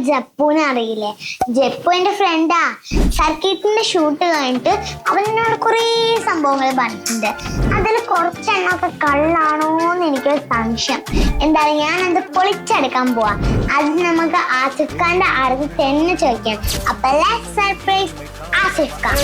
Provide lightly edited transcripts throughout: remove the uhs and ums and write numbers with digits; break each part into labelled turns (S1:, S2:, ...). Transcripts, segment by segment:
S1: ജപ്പുവിനെ അറിയില്ലേ? ജപ്പു എന്റെ ഫ്രണ്ടാ. സർക്കിട്ടിന്റെ ഷൂട്ട് കഴിഞ്ഞിട്ട് അവനോട് കുറേ സംഭവങ്ങൾ പറഞ്ഞിട്ടുണ്ട്. അതിൽ കുറച്ചെണ്ണൊക്കെ കള്ളാണോന്ന് എനിക്കൊരു സംശയം. എന്തായാലും ഞാൻ അത് പൊളിച്ചെടുക്കാൻ പോവാ. അത് നമുക്ക് ആസിഫ് ഖാന്റെ അറിവ് തന്നെ ചോദിക്കാം. അപ്പൊ സർപ്രൈസ് ആസിഫ് ഖാൻ.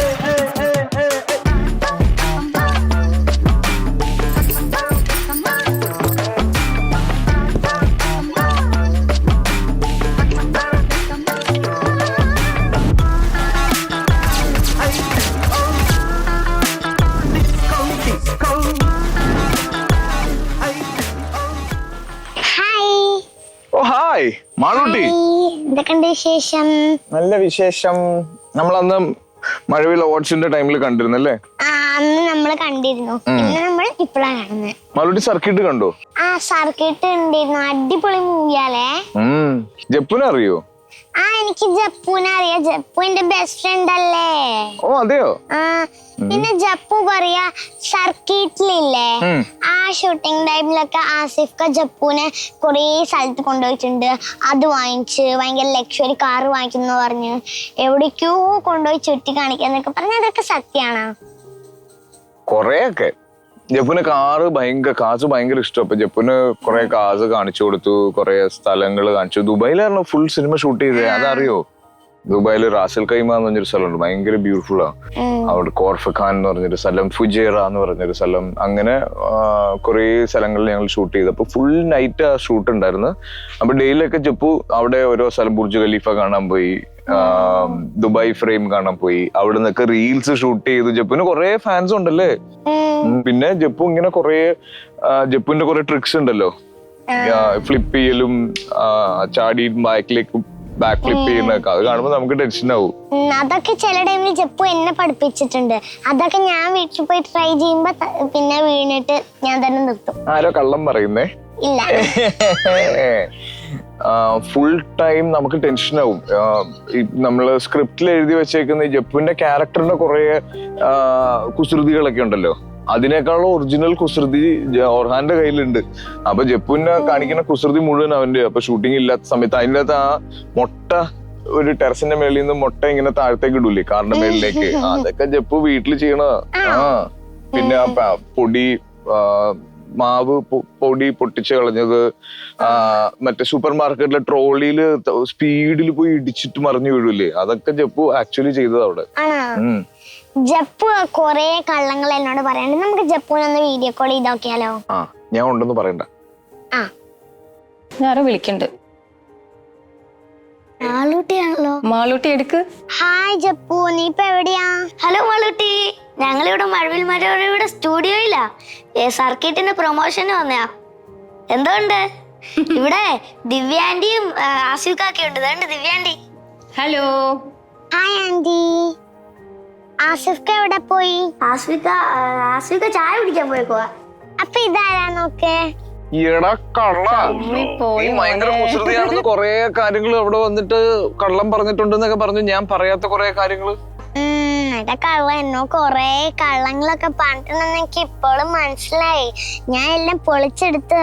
S1: എന്തൊക്കെയുണ്ട് വിശേഷം?
S2: നല്ല വിശേഷം. നമ്മളന്ന് മഴവിൽ അവാർഡ്സിന്റെ ടൈമിൽ കണ്ടിരുന്നല്ലേ?
S1: അന്ന് നമ്മള് കണ്ടിരുന്നു. പിന്നെ നമ്മൾ ഇപ്പഴാണ് കാണുന്നത്.
S2: മാളൂട്ടി സർക്കിട്ട് കണ്ടോ?
S1: സർക്കിട്ട് ഉണ്ടായിരുന്നു. അടിപൊളി മൂവിയാലേ.
S2: ജപ്പുനെ അറിയോ?
S1: എനിക്ക് ജപ്പുനെ അറിയാം. ജപ്പു എന്റെ ബെസ്റ്റ് ഫ്രണ്ട് അല്ലേ?
S2: ഓ അതെയോ?
S1: പിന്നെ ജപ്പു പറയാ സർക്കിട്ടിലില്ലേ, ആ ഷൂട്ടിംഗ് ടൈമിലൊക്കെ ആസിഫ് ഖാൻ ജപ്പുനെ കൊറേ സ്ഥലത്ത് കൊണ്ടുപോയിട്ടുണ്ട്. അത് വാങ്ങിച്ച് ഭയങ്കര ലക്ഷറി കാറ് വാങ്ങിക്കുന്നു പറഞ്ഞ് എവിടേക്കോ കൊണ്ടുപോയി ചുറ്റി കാണിക്കാന്നൊക്കെ പറഞ്ഞ അതൊക്കെ സത്യാണോ?
S2: കൊറേയൊക്കെ. ജപ്പുന് കാറ് കാസ് ഭയങ്കര ഇഷ്ടം. അപ്പൊ ജപ്പുന് കൊറേ കാസ് കാണിച്ചു കൊടുത്തു, കൊറേ സ്ഥലങ്ങൾ കാണിച്ചു. ദുബായിലായിരുന്നു ഫുൾ സിനിമ ഷൂട്ട് ചെയ്തത്. അതറിയോ? ദുബായില് റാസൽ കൈമ എന്ന് പറഞ്ഞൊരു സ്ഥലമുണ്ട്, ഭയങ്കര ബ്യൂട്ടിഫുൾ ആണ്. അവിടെ കോർഫഖാൻ എന്ന് പറഞ്ഞൊരു സ്ഥലം, ഫുജേറ എന്ന് പറഞ്ഞൊരു സ്ഥലം, അങ്ങനെ കുറെ സ്ഥലങ്ങളിൽ ഞങ്ങൾ ഷൂട്ട് ചെയ്തു. അപ്പൊ ഫുൾ നൈറ്റ് ആ ഷൂട്ട് ഉണ്ടായിരുന്നു. അപ്പൊ ഡെയിലൊക്കെ ജപ്പു അവിടെ ഓരോ സ്ഥലം, ബുർജ് ഖലീഫ കാണാൻ പോയി, ദുബായ് ഫ്രെയിം കാണാൻ പോയി, അവിടെ നിന്നൊക്കെ റീൽസ് ഷൂട്ട് ചെയ്തു. ജപ്പുന് കുറെ ഫാൻസ് ഉണ്ടല്ലേ. പിന്നെ ജപ്പു ഇങ്ങനെ ജപ്പുവിന്റെ കുറെ ട്രിക്സ് ഉണ്ടല്ലോ, ഫ്ലിപ്പ് ചെയ്യലും ചാടി ബാക്ക് ഫ്ലിപ്പ് ചെയ്യുന്നൊക്കെ. അത് കാണുമ്പോ നമുക്ക് ടെൻഷൻ ആവും.
S1: അതൊക്കെ ചില ടൈമിൽ ജപ്പു എന്നെ പഠിപ്പിച്ചിട്ടുണ്ട്. അതൊക്കെ ഞാൻ വീട്ടിൽ പോയി ട്രൈ ചെയ്യുമ്പോ പിന്നെ വീണിട്ട് ഞാൻ തന്നെ നിർത്തും.
S2: ആരോ കള്ളം പറയുന്നേ?
S1: ഇല്ല.
S2: ഫുൾ ടൈം നമുക്ക് ടെൻഷൻ ആവും. നമ്മള് സ്ക്രിപ്റ്റിൽ എഴുതി വെച്ചേക്കുന്ന ജപ്പുവിന്റെ ക്യാരക്ടറിന്റെ കുറെ കുസൃതികളൊക്കെ ഉണ്ടല്ലോ, അതിനേക്കാളും ഒറിജിനൽ കുസൃതി ഓർഹാന്റെ കയ്യിലുണ്ട്. അപ്പൊ ജപ്പുവിനെ കാണിക്കുന്ന കുസൃതി മുഴുവൻ അവന്റെ. അപ്പൊ ഷൂട്ടിംഗ് ഇല്ലാത്ത സമയത്ത് അതിൻ്റെ അകത്ത് ആ മുട്ട, ഒരു ടെറസിന്റെ മേളിൽ നിന്ന് മുട്ട ഇങ്ങനെ താഴത്തേക്ക് ഇടൂലേ കാറിന്റെ മേളിലേക്ക്, അതൊക്കെ ജപ്പു വീട്ടിൽ ചെയ്യണതാ. പിന്നെ പൊടി, മാവ് പൊടി പൊട്ടിച്ച് കളഞ്ഞത്, മറ്റേ സൂപ്പർ മാർക്കറ്റിലെ ട്രോളിയില് സ്പീഡിൽ പോയി ഇടിച്ചിട്ട് മറിഞ്ഞു വീഴൂലേ, അതൊക്കെ ജപ്പു ആക്ച്വലി ചെയ്തത് അവിടെ.
S1: ജപ്പു കൊറേ കള്ളങ്ങൾ എന്നോട് പറയാണ്ട്. നമുക്ക് ജപ്പുനൊന്ന് വീഡിയോ കോൾ ചെയ്ത് നോക്കിയാലോ?
S2: ഞാൻ ഉണ്ടെന്ന് പറയണ്ട.
S3: ആരോ വിളിക്കണ്ട്.
S1: മാളൂട്ടിയാണല്ലോ.
S3: മാളൂട്ടി എടുക്ക്.
S1: ഹായ് ജപ്പു, നീ ഇപ്പൊ എവിടെയാ?
S4: ഹലോ മാളൂട്ടി, ഞങ്ങളിവിടെ മഴവിൽ മനോരമയുടെ സ്റ്റുഡിയോയിലാ. സർക്കിട്ടിന്റെ പ്രൊമോഷന് വന്നയാ. എന്തുകൊണ്ട് ഇവിടെ ദിവ്യാന്റിയും ആസിഫ് കാക്കയും ഉണ്ട്. ഇതുണ്ട് Divya aunty.
S3: Hello.
S1: Hi aunty. Asif എവിടെ പോയി?
S4: ആസിഫിക്ക ചായ കുടിക്കാൻ പോയേക്കുവാ.
S1: അപ്പൊ ഇതാരാ നോക്കേ?
S2: ഭയങ്കര കുസൃതിയാണെന്ന് കൊറേ കാര്യങ്ങൾ അവിടെ വന്നിട്ട് കള്ളം പറഞ്ഞിട്ടുണ്ടെന്നൊക്കെ പറഞ്ഞു. ഞാൻ പറയാത്ത കൊറേ കാര്യങ്ങള്.
S1: എന്നോ കൊറേ കള്ളങ്ങളൊക്കെ പറഞ്ഞിട്ടുണ്ടെന്ന് എനിക്ക് ഇപ്പോഴും മനസ്സിലായി. ഞാൻ എല്ലാം പൊളിച്ചെടുത്തു.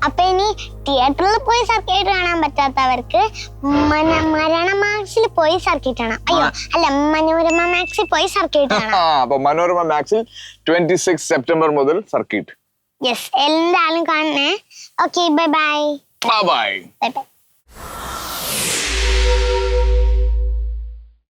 S1: അപ്പൊ ഇനി തിയേറ്ററിൽ പോയി സർക്കിട്ട് കാണാൻ പറ്റാത്തവർക്ക് മരണ മാക്സിൽ പോയി സർക്കിട്ട് കാണാം. അയ്യോ അല്ല, മനോരമ മാക്സിൽ പോയി സർക്കിട്ട് കാണാം.
S2: അപ്പൊ മനോരമ മാക്സിൽ 26 സെപ്റ്റംബർ മുതൽ സർക്കിട്ട്.
S1: യെസ്, എല്ലാരും കാണണേ. Okay, bye bye.
S2: Bye bye.
S1: Bye bye.